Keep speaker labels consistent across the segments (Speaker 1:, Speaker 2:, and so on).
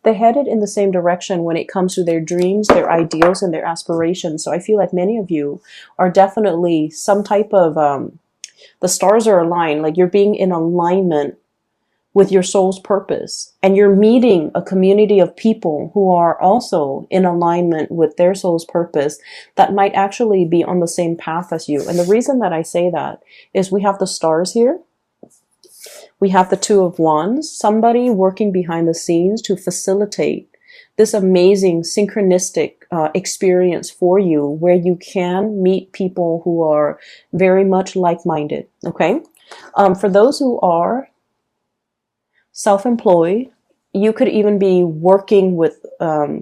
Speaker 1: they're headed in the same direction when it comes to their dreams, their ideals, and their aspirations. So I feel like many of you are definitely some type of, the stars are aligned, like you're being in alignment with your soul's purpose, and you're meeting a community of people who are also in alignment with their soul's purpose that might actually be on the same path as you. And the reason that I say that is we have the stars here. We have the Two of Wands, somebody working behind the scenes to facilitate this amazing synchronistic experience for you, where you can meet people who are very much like-minded. Okay. For those who are self-employed, you could even be working with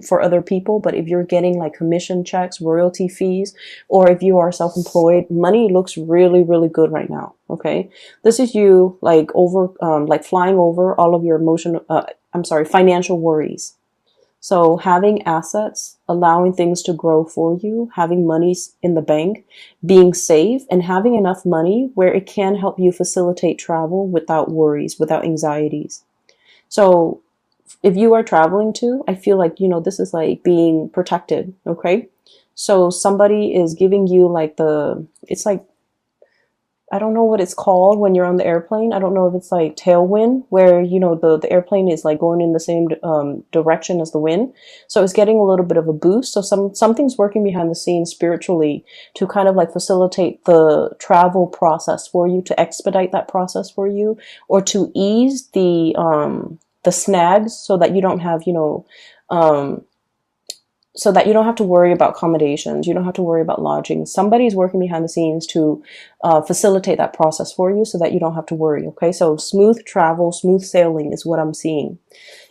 Speaker 1: for other people, but if you're getting like commission checks, royalty fees, or if you are self-employed, money looks really, really good right now. Okay, this is you like flying over all of your financial worries. So having assets, allowing things to grow for you, having money in the bank, being safe, and having enough money where it can help you facilitate travel without worries, without anxieties. So if you are traveling too, I feel like, this is like being protected. Okay. So somebody is giving you like it's like, I don't know what it's called when you're on the airplane. I don't know if it's like tailwind, where, the airplane is like going in the same direction as the wind. So it's getting a little bit of a boost. So something's working behind the scenes spiritually to kind of like facilitate the travel process for you, to expedite that process for you, or to ease the snags so that you don't have, so that you don't have to worry about accommodations. You don't have to worry about lodging. Somebody's working behind the scenes to facilitate that process for you so that you don't have to worry. Okay, so smooth travel, smooth sailing is what I'm seeing.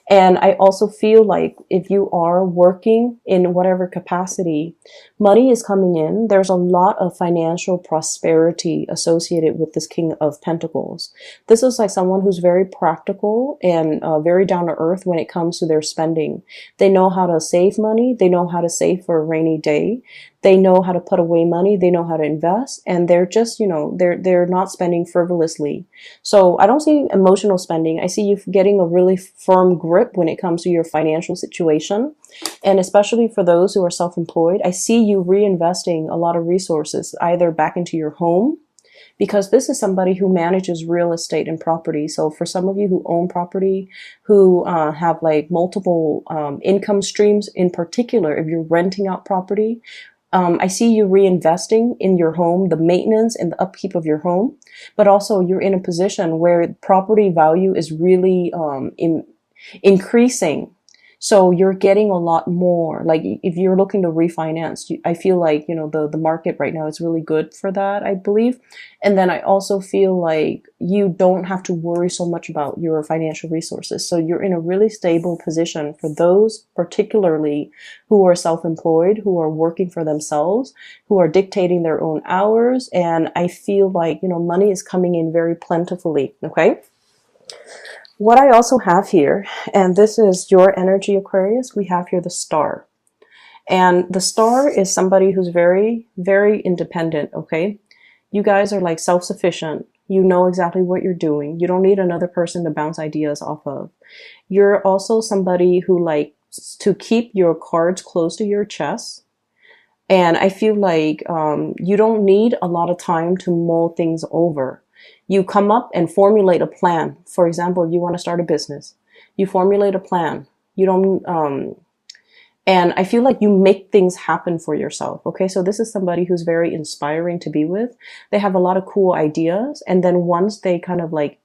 Speaker 1: And I also feel like if you are working in whatever capacity, money is coming in. There's a lot of financial prosperity associated with this King of Pentacles. This is like someone who's very practical and very down to earth when it comes to their spending. They know how to save money. They know how to save for a rainy day. They know how to put away money. They know how to invest, and they're just, they're not spending frivolously. So I don't see emotional spending. I see you getting a really firm grip when it comes to your financial situation. And especially for those who are self-employed, I see you reinvesting a lot of resources either back into your home, because this is somebody who manages real estate and property. So for some of you who own property, who have like multiple income streams, in particular, if you're renting out property, I see you reinvesting in your home, the maintenance and the upkeep of your home, but also you're in a position where property value is really increasing. So you're getting a lot more. Like if you're looking to refinance, I feel like, the market right now is really good for that, I believe. And then I also feel like you don't have to worry so much about your financial resources. So you're in a really stable position for those particularly who are self-employed, who are working for themselves, who are dictating their own hours. And I feel like, money is coming in very plentifully. Okay. What I also have here, and this is your energy, Aquarius, we have here the Star. And the Star is somebody who's very, very independent, okay? You guys are like self-sufficient. You know exactly what you're doing. You don't need another person to bounce ideas off of. You're also somebody who likes to keep your cards close to your chest. And I feel like you don't need a lot of time to mull things over. You come up and formulate a plan. For example, if you want to start a business, you formulate a plan. You don't, and I feel like you make things happen for yourself. Okay. So this is somebody who's very inspiring to be with. They have a lot of cool ideas. And then once they kind of like,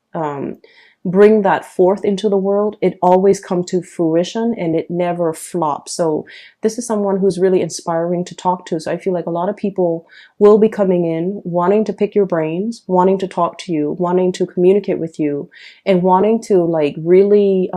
Speaker 1: bring that forth into the world, it always comes to fruition and it never flops. So this is someone who's really inspiring to talk to. So I feel like a lot of people will be coming in wanting to pick your brains, wanting to talk to you, wanting to communicate with you, and wanting to like really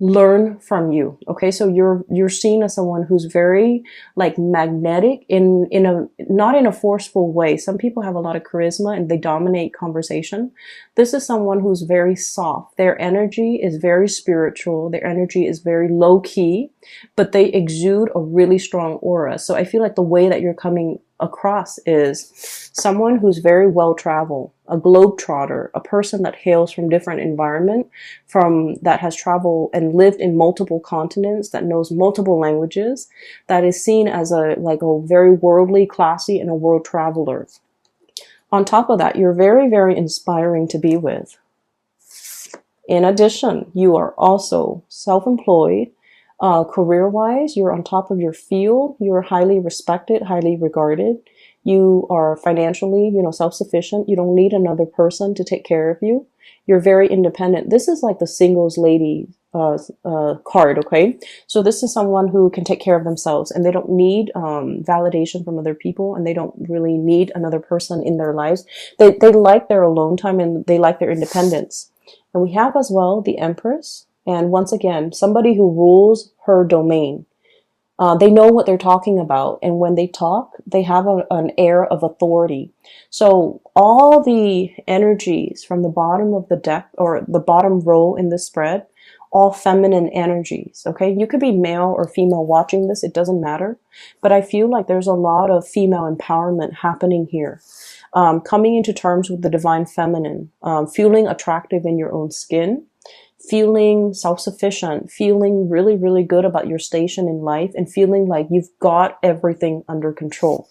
Speaker 1: learn from you. Okay, so you're seen as someone who's very like magnetic in a not in a forceful way. Some people have a lot of charisma and they dominate conversation. This is someone who's very soft. Their energy is very spiritual. Their energy is very low key, but they exude a really strong aura. So I feel like the way that you're coming across is someone who's very well traveled, a globetrotter, a person that hails from different environment, that has traveled and lived in multiple continents, that knows multiple languages, that is seen as a very worldly, classy, and a world traveler. On top of that, you're very, very inspiring to be with. In addition, you are also self-employed. Career-wise, you're on top of your field. You're highly respected, highly regarded. You are financially, self-sufficient. You don't need another person to take care of you. You're very independent. This is like the singles lady card, okay? So this is someone who can take care of themselves, and they don't need validation from other people, and they don't really need another person in their lives. They like their alone time, and they like their independence. And we have as well the Empress. And once again, somebody who rules her domain. They know what they're talking about. And when they talk, they have an air of authority. So all the energies from the bottom of the deck, or the bottom row in this spread, all feminine energies, okay? You could be male or female watching this. It doesn't matter. But I feel like there's a lot of female empowerment happening here. Coming into terms with the divine feminine, feeling attractive in your own skin, feeling self-sufficient, feeling really, really good about your station in life, and feeling like you've got everything under control.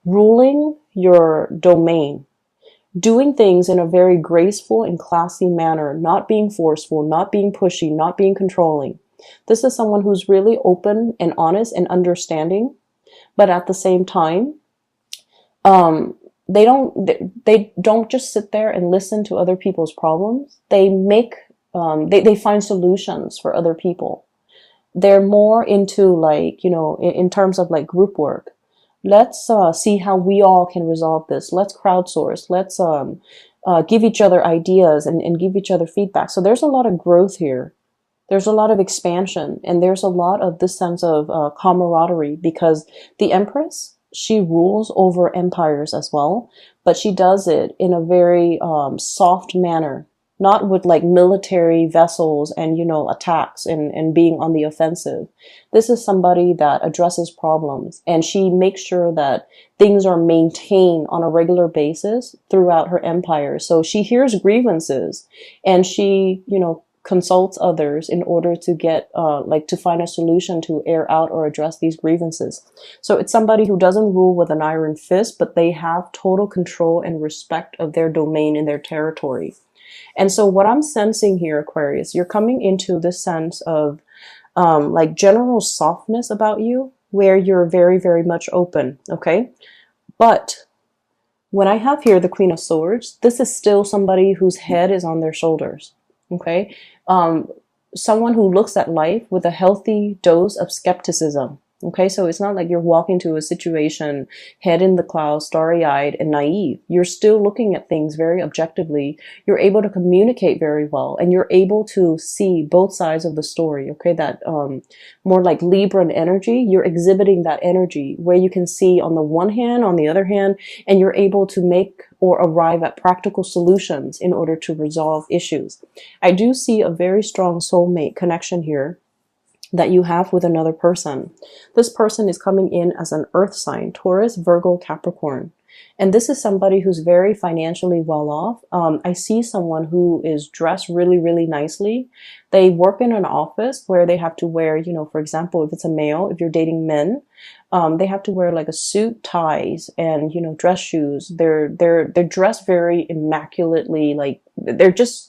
Speaker 1: Ruling your domain, doing things in a very graceful and classy manner, not being forceful, not being pushy, not being controlling. This is someone who's really open and honest and understanding, but at the same time, they don't just sit there and listen to other people's problems. They make they find solutions for other people. They're more into in terms of group work. Let's see how we all can resolve this. Let's crowdsource. Let's give each other ideas and give each other feedback. So there's a lot of growth here. There's a lot of expansion, and there's a lot of this sense of camaraderie, because the Empress, she rules over empires as well, but she does it in a very soft manner, not with military vessels and, attacks and being on the offensive. This is somebody that addresses problems, and she makes sure that things are maintained on a regular basis throughout her empire. So she hears grievances, and she, consults others in order to get, to find a solution to air out or address these grievances. So it's somebody who doesn't rule with an iron fist, but they have total control and respect of their domain and their territory. And so what I'm sensing here, Aquarius, you're coming into this sense of general softness about you, where you're very, very much open, okay? But when I have here the Queen of Swords, this is still somebody whose head is on their shoulders, okay? Someone who looks at life with a healthy dose of skepticism. Okay, so it's not like you're walking to a situation, head in the clouds, starry-eyed and naive. You're still looking at things very objectively. You're able to communicate very well, and you're able to see both sides of the story. Okay, that more like Libran energy, you're exhibiting that energy where you can see on the one hand, on the other hand, and you're able to make or arrive at practical solutions in order to resolve issues. I do see a very strong soulmate connection here that you have with another person. This person is coming in as an earth sign, Taurus, Virgo, Capricorn. And this is somebody who's very financially well off. I see someone who is dressed really, really nicely. They work in an office where they have to wear, for example, if it's a male, if you're dating men, they have to wear a suit, ties, and, dress shoes. They're dressed very immaculately, they're just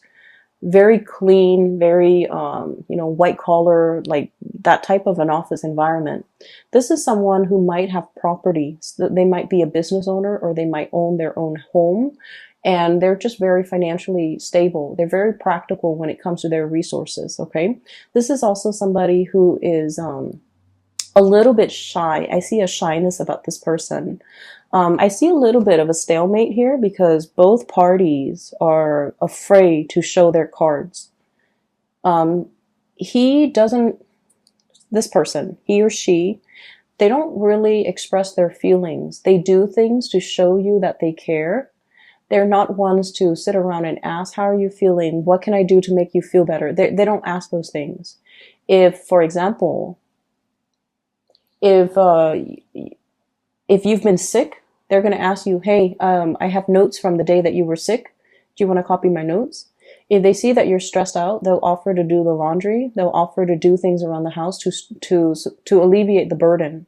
Speaker 1: very clean, very, white collar, that type of an office environment. This is someone who might have property. They might be a business owner, or they might own their own home, and they're just very financially stable. They're very practical when it comes to their resources. Okay. This is also somebody who is, a little bit shy. I see a shyness about this person. I see a little bit of a stalemate here because both parties are afraid to show their cards. This person, he or she, they don't really express their feelings. They do things to show you that they care. They're not ones to sit around and ask, how are you feeling? What can I do to make you feel better? They don't ask those things. If, for example, if If you've been sick, they're going to ask you, hey, I have notes from the day that you were sick. Do you want to copy my notes? If they see that you're stressed out, they'll offer to do the laundry. They'll offer to do things around the house to alleviate the burden.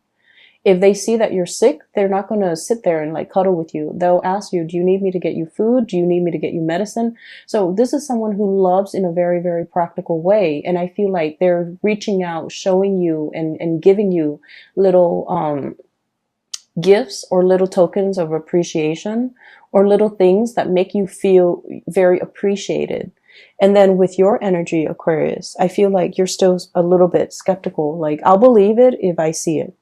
Speaker 1: If they see that you're sick, they're not going to sit there and like cuddle with you. They'll ask you, do you need me to get you food? Do you need me to get you medicine? So this is someone who loves in a very, very practical way. And I feel like they're reaching out, showing you and giving you little gifts or little tokens of appreciation or little things that make you feel very appreciated. And then with your energy, Aquarius, I feel like you're still a little bit skeptical. Like, I'll believe it if I see it.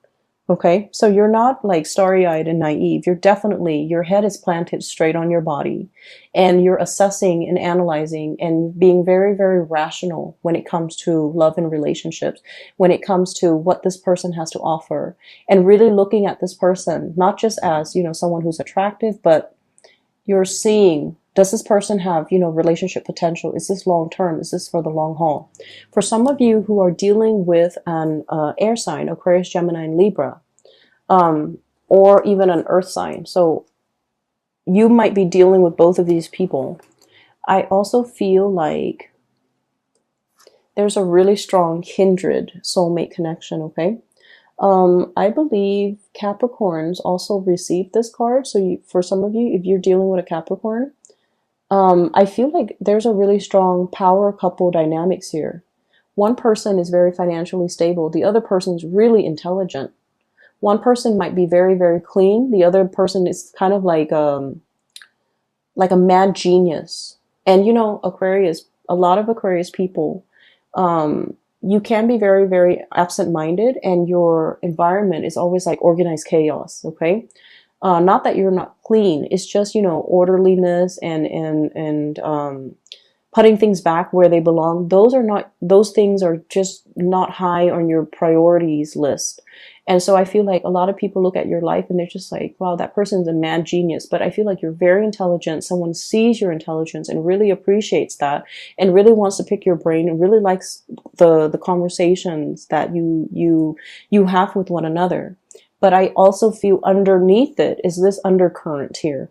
Speaker 1: Okay, so you're not like starry-eyed and naive. You're definitely, your head is planted straight on your body and you're assessing and analyzing and being very, very rational when it comes to love and relationships, when it comes to what this person has to offer, and really looking at this person, not just as, you know, someone who's attractive, but you're seeing, does this person have, you know, relationship potential? Is this long term? Is this for the long haul? For some of you who are dealing with an air sign, Aquarius, Gemini, and Libra, or even an earth sign, so you might be dealing with both of these people. I also feel like there's a really strong kindred soulmate connection, okay? I believe Capricorns also received this card. So for some of you, if you're dealing with a Capricorn, I feel like there's a really strong power couple dynamics here. One person is very financially stable. The other person is really intelligent. One person might be very, very clean. The other person is kind of like a mad genius. And you know, Aquarius, a lot of Aquarius people, you can be very, very absent-minded and your environment is always like organized chaos, okay? Not that you're not clean. It's just, you know, orderliness and putting things back where they belong. Those things are just not high on your priorities list. And so I feel like a lot of people look at your life and they're just like, wow, that person's a mad genius. But I feel like you're very intelligent. Someone sees your intelligence and really appreciates that and really wants to pick your brain and really likes the conversations that you have with one another. But I also feel underneath it is this undercurrent here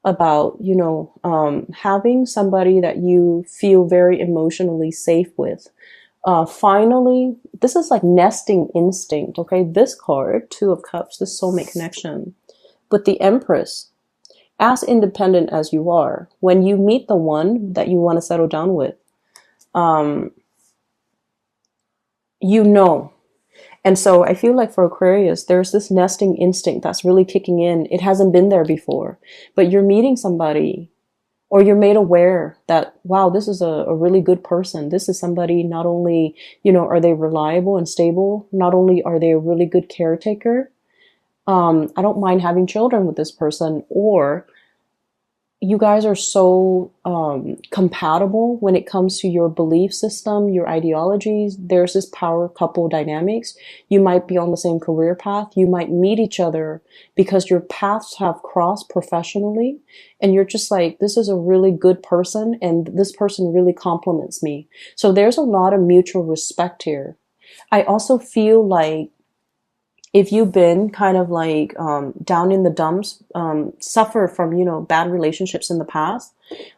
Speaker 1: about, you know, having somebody that you feel very emotionally safe with. Finally, this is like nesting instinct, okay? This card, Two of Cups, this soulmate connection. But the Empress, as independent as you are, when you meet the one that you want to settle down with, you know. And so I feel like for Aquarius, there's this nesting instinct that's really kicking in. It hasn't been there before, but you're meeting somebody or you're made aware that, wow, this is a really good person. This is somebody, not only, you know, are they reliable and stable, not only are they a really good caretaker, I don't mind having children with this person, or you guys are so compatible when it comes to your belief system, your ideologies. There's this power couple dynamics. You might be on the same career path. You might meet each other because your paths have crossed professionally. And you're just like, this is a really good person and this person really compliments me. So there's a lot of mutual respect here. I also feel like if you've been kind of like down in the dumps, suffer from, you know, bad relationships in the past,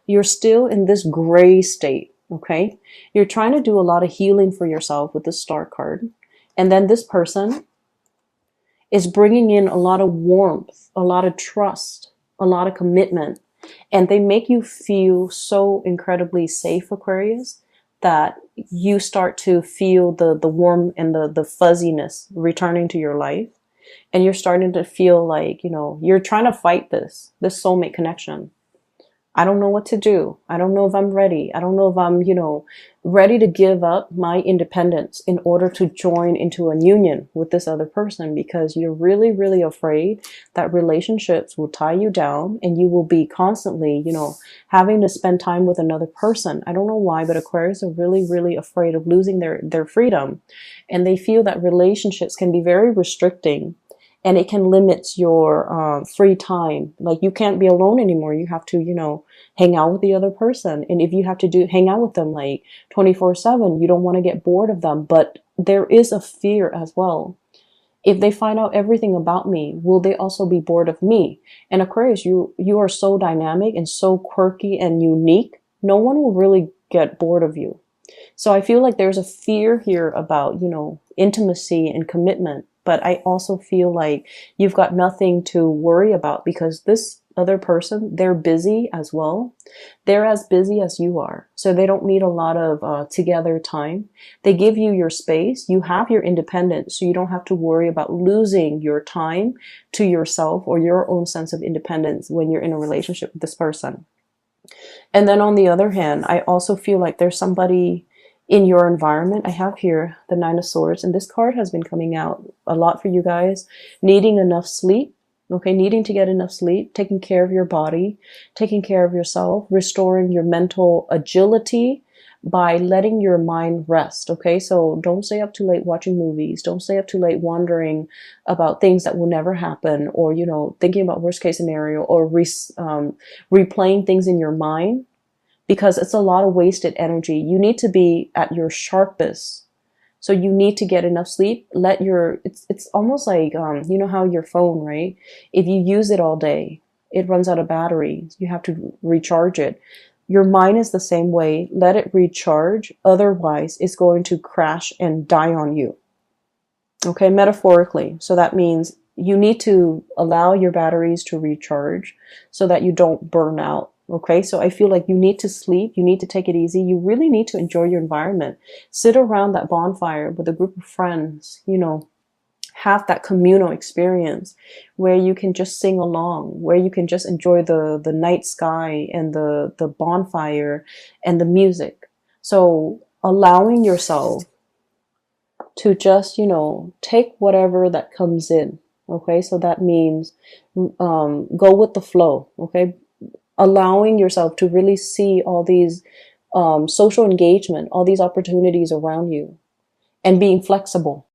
Speaker 1: you're still in this gray state, okay? You're trying to do a lot of healing for yourself with the Star card. And then this person is bringing in a lot of warmth, a lot of trust, a lot of commitment. And they make you feel so incredibly safe, Aquarius, that you start to feel the warmth and the fuzziness returning to your life. And you're starting to feel like, you know, you're trying to fight this soulmate connection. I don't know what to do. I don't know if I'm ready. I don't know if I'm, you know, ready to give up my independence in order to join into a union with this other person, because you're really, really afraid that relationships will tie you down and you will be constantly, you know, having to spend time with another person. I don't know why, but Aquarius are really, really afraid of losing their freedom. And they feel that relationships can be very restricting. And it can limit your free time. Like, you can't be alone anymore. You have to, you know, hang out with the other person. And if you have to hang out with them like 24/7, you don't want to get bored of them. But there is a fear as well. If they find out everything about me, will they also be bored of me? And Aquarius, you are so dynamic and so quirky and unique. No one will really get bored of you. So I feel like there's a fear here about, intimacy and commitment. But I also feel like you've got nothing to worry about because this other person, they're busy as well. They're as busy as you are. So they don't need a lot of together time. They give you your space. You have your independence. So you don't have to worry about losing your time to yourself or your own sense of independence when you're in a relationship with this person. And then on the other hand, I also feel like there's somebody in your environment. I have here the Nine of Swords, and this card has been coming out a lot for you guys, needing enough sleep. Okay, needing to get enough sleep, taking care of your body, taking care of yourself, restoring your mental agility by letting your mind rest. Okay, so don't stay up too late watching movies. Don't stay up too late wondering about things that will never happen, or thinking about worst case scenario, or replaying things in your mind, because it's a lot of wasted energy. You need to be at your sharpest. So you need to get enough sleep. It's almost like, how your phone, right? If you use it all day, it runs out of battery. You have to recharge it. Your mind is the same way. Let it recharge. Otherwise, it's going to crash and die on you. Okay, metaphorically. So that means you need to allow your batteries to recharge so that you don't burn out. Okay, so I feel like you need to sleep, you need to take it easy, you really need to enjoy your environment. Sit around that bonfire with a group of friends, have that communal experience where you can just sing along, where you can just enjoy the night sky and the bonfire and the music. So allowing yourself to just, take whatever that comes in. Okay, so that means go with the flow. Okay, allowing yourself to really see all these social engagement, all these opportunities around you, and being flexible.